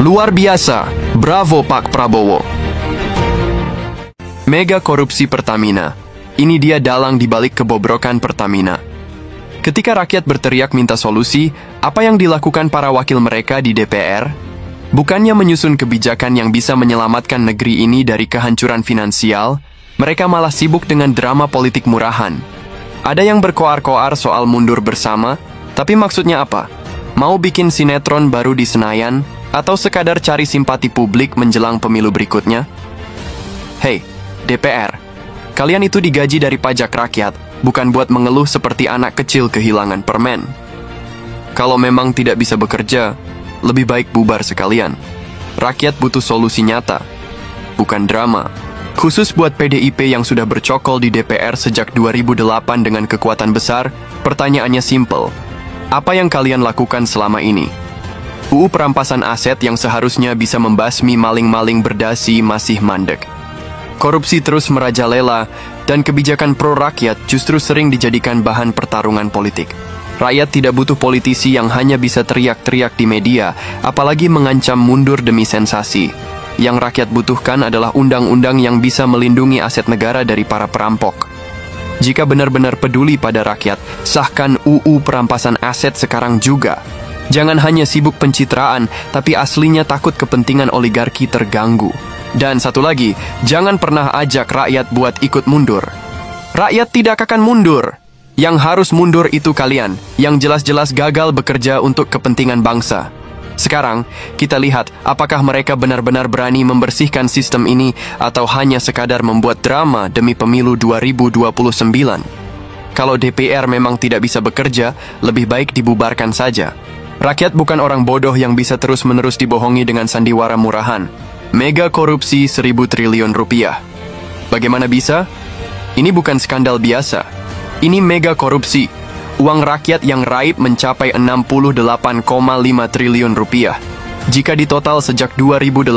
Luar biasa, bravo Pak Prabowo. Mega korupsi Pertamina. Ini dia dalang dibalik kebobrokan Pertamina. Ketika rakyat berteriak minta solusi, apa yang dilakukan para wakil mereka di DPR? Bukannya menyusun kebijakan yang bisa menyelamatkan negeri ini dari kehancuran finansial, mereka malah sibuk dengan drama politik murahan. Ada yang berkoar-koar soal mundur bersama, tapi maksudnya apa? Mau bikin sinetron baru di Senayan, atau sekadar cari simpati publik menjelang pemilu berikutnya? Hei, DPR, kalian itu digaji dari pajak rakyat, bukan buat mengeluh seperti anak kecil kehilangan permen. Kalau memang tidak bisa bekerja, lebih baik bubar sekalian. Rakyat butuh solusi nyata, bukan drama. Khusus buat PDIP yang sudah bercokol di DPR sejak 2008 dengan kekuatan besar, pertanyaannya simple. Apa yang kalian lakukan selama ini? UU perampasan aset yang seharusnya bisa membasmi maling-maling berdasi masih mandek. Korupsi terus merajalela, dan kebijakan pro-rakyat justru sering dijadikan bahan pertarungan politik. Rakyat tidak butuh politisi yang hanya bisa teriak-teriak di media, apalagi mengancam mundur demi sensasi. Yang rakyat butuhkan adalah undang-undang yang bisa melindungi aset negara dari para perampok. Jika benar-benar peduli pada rakyat, sahkan UU perampasan aset sekarang juga. Jangan hanya sibuk pencitraan, tapi aslinya takut kepentingan oligarki terganggu. Dan satu lagi, jangan pernah ajak rakyat buat ikut mundur. Rakyat tidak akan mundur. Yang harus mundur itu kalian, yang jelas-jelas gagal bekerja untuk kepentingan bangsa. Sekarang, kita lihat apakah mereka benar-benar berani membersihkan sistem ini atau hanya sekadar membuat drama demi pemilu 2029. Kalau DPR memang tidak bisa bekerja, lebih baik dibubarkan saja. Rakyat bukan orang bodoh yang bisa terus-menerus dibohongi dengan sandiwara murahan. Mega korupsi 1.000 triliun rupiah. Bagaimana bisa? Ini bukan skandal biasa. Ini mega korupsi. Uang rakyat yang raib mencapai 68,5 triliun rupiah. Jika ditotal sejak 2018,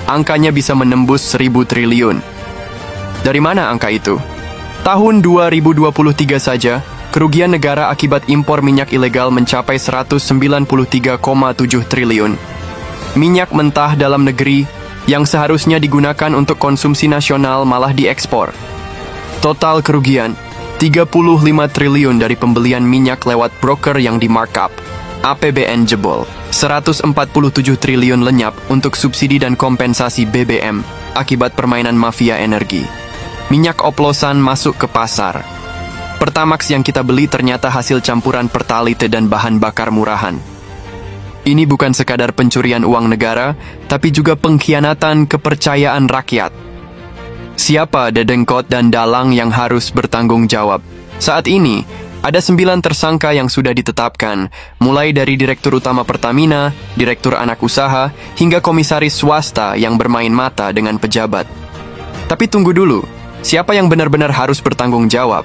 angkanya bisa menembus 1.000 triliun. Dari mana angka itu? Tahun 2023 saja, kerugian negara akibat impor minyak ilegal mencapai 193,7 triliun. Minyak mentah dalam negeri yang seharusnya digunakan untuk konsumsi nasional malah diekspor. Total kerugian 35 triliun dari pembelian minyak lewat broker yang di markup. APBN jebol. 147 triliun lenyap untuk subsidi dan kompensasi BBM akibat permainan mafia energi. Minyak oplosan masuk ke pasar. Pertamax yang kita beli ternyata hasil campuran Pertalite dan bahan bakar murahan. Ini bukan sekadar pencurian uang negara, tapi juga pengkhianatan kepercayaan rakyat. Siapa dedengkot dan dalang yang harus bertanggung jawab? Saat ini, ada 9 tersangka yang sudah ditetapkan, mulai dari Direktur Utama Pertamina, Direktur Anak Usaha, hingga komisaris swasta yang bermain mata dengan pejabat. Tapi tunggu dulu, siapa yang benar-benar harus bertanggung jawab?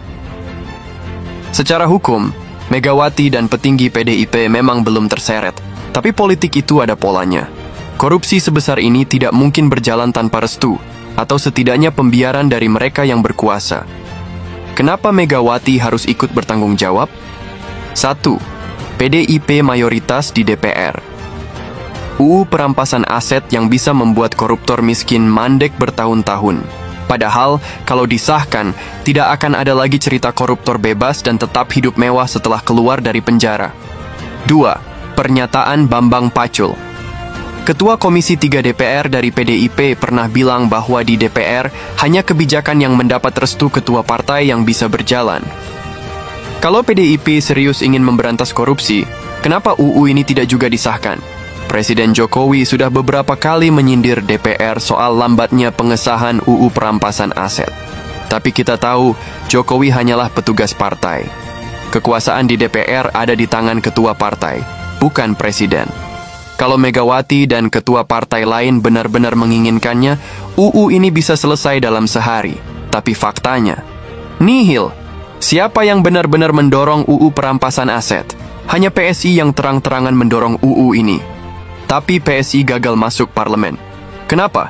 Secara hukum, Megawati dan petinggi PDIP memang belum terseret, tapi politik itu ada polanya. Korupsi sebesar ini tidak mungkin berjalan tanpa restu, atau setidaknya pembiaran dari mereka yang berkuasa. Kenapa Megawati harus ikut bertanggung jawab? 1. PDIP mayoritas di DPR. UU perampasan aset yang bisa membuat koruptor miskin mandek bertahun-tahun. Padahal, kalau disahkan, tidak akan ada lagi cerita koruptor bebas dan tetap hidup mewah setelah keluar dari penjara. 2. Pernyataan Bambang Pacul. Ketua Komisi 3 DPR dari PDIP pernah bilang bahwa di DPR hanya kebijakan yang mendapat restu ketua partai yang bisa berjalan. Kalau PDIP serius ingin memberantas korupsi, kenapa UU ini tidak juga disahkan? Presiden Jokowi sudah beberapa kali menyindir DPR soal lambatnya pengesahan UU perampasan aset. Tapi kita tahu, Jokowi hanyalah petugas partai. Kekuasaan di DPR ada di tangan ketua partai, bukan presiden. Kalau Megawati dan ketua partai lain benar-benar menginginkannya, UU ini bisa selesai dalam sehari. Tapi faktanya, nihil. Siapa yang benar-benar mendorong UU perampasan aset? Hanya PSI yang terang-terangan mendorong UU ini. Tapi PSI gagal masuk parlemen. Kenapa?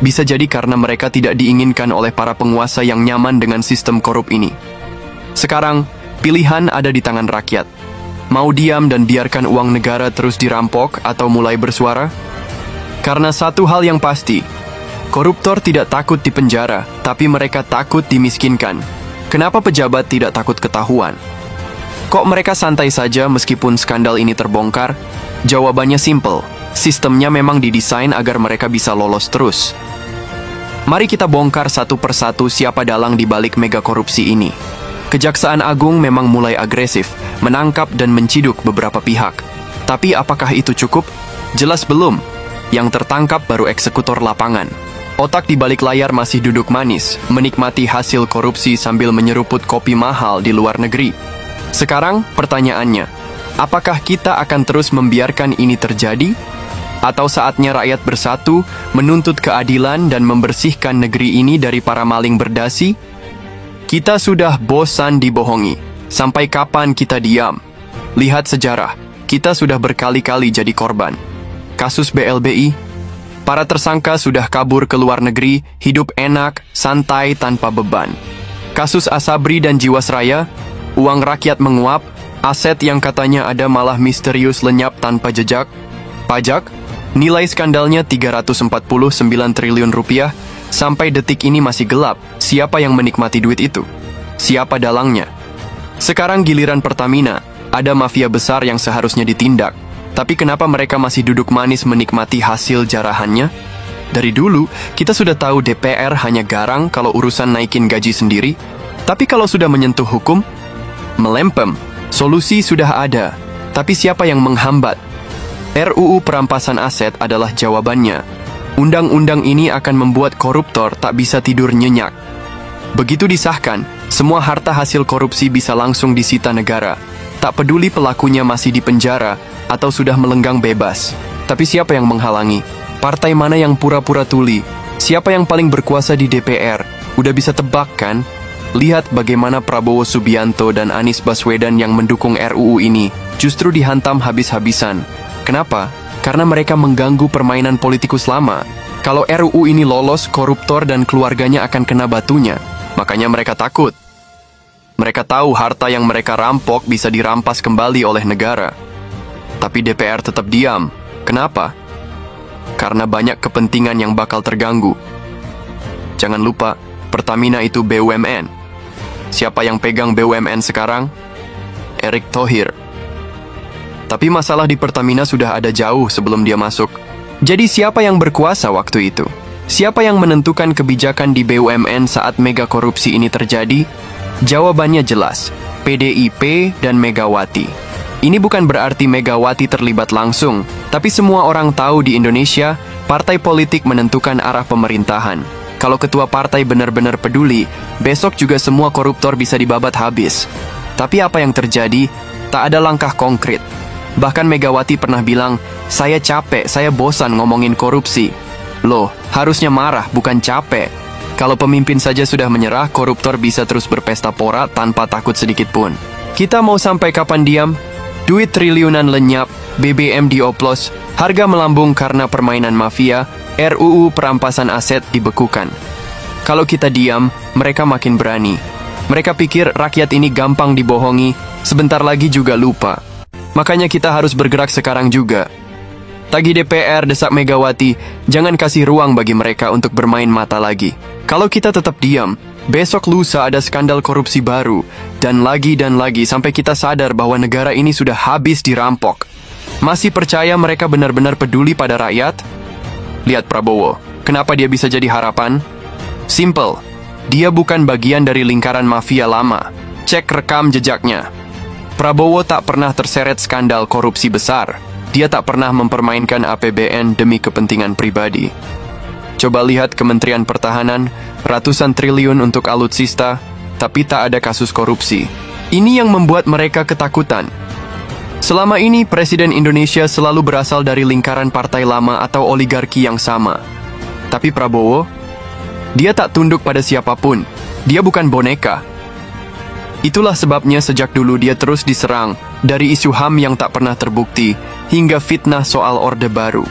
Bisa jadi karena mereka tidak diinginkan oleh para penguasa yang nyaman dengan sistem korup ini. Sekarang, pilihan ada di tangan rakyat. Mau diam dan biarkan uang negara terus dirampok atau mulai bersuara? Karena satu hal yang pasti, koruptor tidak takut dipenjara, tapi mereka takut dimiskinkan. Kenapa pejabat tidak takut ketahuan? Kok mereka santai saja meskipun skandal ini terbongkar? Jawabannya simpel, sistemnya memang didesain agar mereka bisa lolos terus. Mari kita bongkar satu persatu siapa dalang di balik mega korupsi ini. Kejaksaan Agung memang mulai agresif, menangkap dan menciduk beberapa pihak. Tapi apakah itu cukup? Jelas belum. Yang tertangkap baru eksekutor lapangan. Otak di balik layar masih duduk manis, menikmati hasil korupsi sambil menyeruput kopi mahal di luar negeri. Sekarang pertanyaannya, apakah kita akan terus membiarkan ini terjadi? Atau saatnya rakyat bersatu, menuntut keadilan dan membersihkan negeri ini dari para maling berdasi? Kita sudah bosan dibohongi. Sampai kapan kita diam? Lihat sejarah, kita sudah berkali-kali jadi korban. Kasus BLBI, para tersangka sudah kabur ke luar negeri, hidup enak, santai, tanpa beban. Kasus Asabri dan Jiwasraya, uang rakyat menguap, aset yang katanya ada malah misterius lenyap tanpa jejak. Pajak, nilai skandalnya 349 triliun rupiah, sampai detik ini masih gelap. Siapa yang menikmati duit itu? Siapa dalangnya? Sekarang giliran Pertamina, ada mafia besar yang seharusnya ditindak. Tapi kenapa mereka masih duduk manis menikmati hasil jarahannya? Dari dulu, kita sudah tahu DPR hanya garang kalau urusan naikin gaji sendiri. Tapi kalau sudah menyentuh hukum, melempem. Solusi sudah ada. Tapi siapa yang menghambat? RUU perampasan aset adalah jawabannya. Undang-undang ini akan membuat koruptor tak bisa tidur nyenyak. Begitu disahkan, semua harta hasil korupsi bisa langsung disita negara. Tak peduli pelakunya masih di penjara atau sudah melenggang bebas. Tapi siapa yang menghalangi? Partai mana yang pura-pura tuli? Siapa yang paling berkuasa di DPR? Udah bisa tebak kan? Lihat bagaimana Prabowo Subianto dan Anies Baswedan yang mendukung RUU ini justru dihantam habis-habisan. Kenapa? Karena mereka mengganggu permainan politikus lama. Kalau RUU ini lolos, koruptor dan keluarganya akan kena batunya. Makanya mereka takut. Mereka tahu harta yang mereka rampok bisa dirampas kembali oleh negara. Tapi DPR tetap diam. Kenapa? Karena banyak kepentingan yang bakal terganggu. Jangan lupa, Pertamina itu BUMN. Siapa yang pegang BUMN sekarang? Erick Thohir. Tapi masalah di Pertamina sudah ada jauh sebelum dia masuk. Jadi siapa yang berkuasa waktu itu? Siapa yang menentukan kebijakan di BUMN saat mega korupsi ini terjadi? Jawabannya jelas, PDIP dan Megawati. Ini bukan berarti Megawati terlibat langsung, tapi semua orang tahu di Indonesia, partai politik menentukan arah pemerintahan. Kalau ketua partai benar-benar peduli, besok juga semua koruptor bisa dibabat habis. Tapi apa yang terjadi? Tak ada langkah konkret. Bahkan Megawati pernah bilang, saya capek, saya bosan ngomongin korupsi. Loh, harusnya marah, bukan capek. Kalau pemimpin saja sudah menyerah, koruptor bisa terus berpesta pora tanpa takut sedikit pun. Kita mau sampai kapan diam? Duit triliunan lenyap, BBM dioplos, harga melambung karena permainan mafia, RUU perampasan aset dibekukan. Kalau kita diam, mereka makin berani. Mereka pikir rakyat ini gampang dibohongi, sebentar lagi juga lupa. Makanya kita harus bergerak sekarang juga. Tagih DPR, desak Megawati, jangan kasih ruang bagi mereka untuk bermain mata lagi. Kalau kita tetap diam, besok lusa ada skandal korupsi baru, dan lagi sampai kita sadar bahwa negara ini sudah habis dirampok. Masih percaya mereka benar-benar peduli pada rakyat? Lihat Prabowo, kenapa dia bisa jadi harapan? Simple, dia bukan bagian dari lingkaran mafia lama. Cek rekam jejaknya. Prabowo tak pernah terseret skandal korupsi besar. Dia tak pernah mempermainkan APBN demi kepentingan pribadi. Coba lihat Kementerian Pertahanan, ratusan triliun untuk alutsista, tapi tak ada kasus korupsi. Ini yang membuat mereka ketakutan. Selama ini, Presiden Indonesia selalu berasal dari lingkaran partai lama atau oligarki yang sama. Tapi Prabowo, dia tak tunduk pada siapapun. Dia bukan boneka. Itulah sebabnya sejak dulu dia terus diserang, dari isu HAM yang tak pernah terbukti, hingga fitnah soal Orde Baru.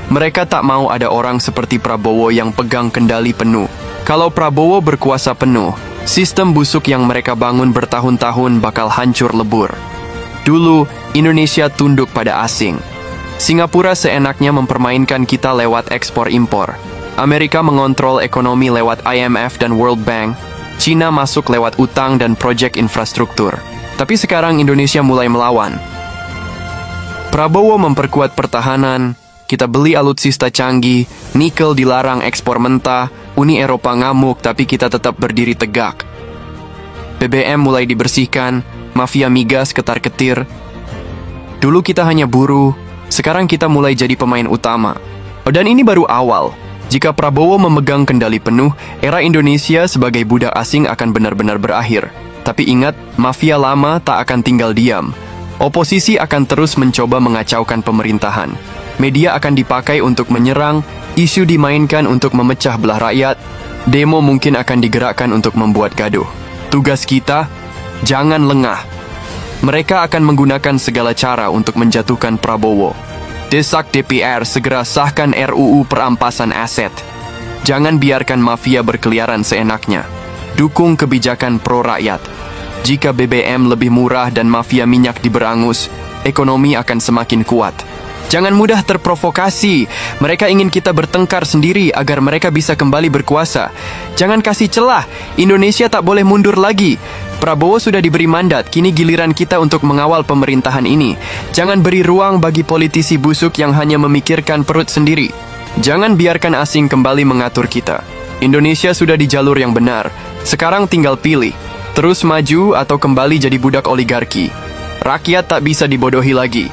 Mereka tak mau ada orang seperti Prabowo yang pegang kendali penuh. Kalau Prabowo berkuasa penuh, sistem busuk yang mereka bangun bertahun-tahun bakal hancur lebur. Dulu, Indonesia tunduk pada asing. Singapura seenaknya mempermainkan kita lewat ekspor-impor. Amerika mengontrol ekonomi lewat IMF dan World Bank. Cina masuk lewat utang dan proyek infrastruktur. Tapi sekarang Indonesia mulai melawan. Prabowo memperkuat pertahanan, kita beli alutsista canggih, nikel dilarang ekspor mentah, Uni Eropa ngamuk tapi kita tetap berdiri tegak. BBM mulai dibersihkan, mafia migas ketar-ketir. Dulu kita hanya buruh, sekarang kita mulai jadi pemain utama. Dan ini baru awal. Jika Prabowo memegang kendali penuh, era Indonesia sebagai budak asing akan benar-benar berakhir. Tapi ingat, mafia lama tak akan tinggal diam. Oposisi akan terus mencoba mengacaukan pemerintahan. Media akan dipakai untuk menyerang, isu dimainkan untuk memecah belah rakyat, demo mungkin akan digerakkan untuk membuat gaduh. Tugas kita, jangan lengah. Mereka akan menggunakan segala cara untuk menjatuhkan Prabowo. Desak DPR segera sahkan RUU perampasan aset. Jangan biarkan mafia berkeliaran seenaknya. Dukung kebijakan pro-rakyat. Jika BBM lebih murah dan mafia minyak diberangus, ekonomi akan semakin kuat. Jangan mudah terprovokasi. Mereka ingin kita bertengkar sendiri agar mereka bisa kembali berkuasa. Jangan kasih celah. Indonesia tak boleh mundur lagi. Prabowo sudah diberi mandat, kini giliran kita untuk mengawal pemerintahan ini. Jangan beri ruang bagi politisi busuk yang hanya memikirkan perut sendiri. Jangan biarkan asing kembali mengatur kita. Indonesia sudah di jalur yang benar. Sekarang tinggal pilih. Terus maju atau kembali jadi budak oligarki. Rakyat tak bisa dibodohi lagi.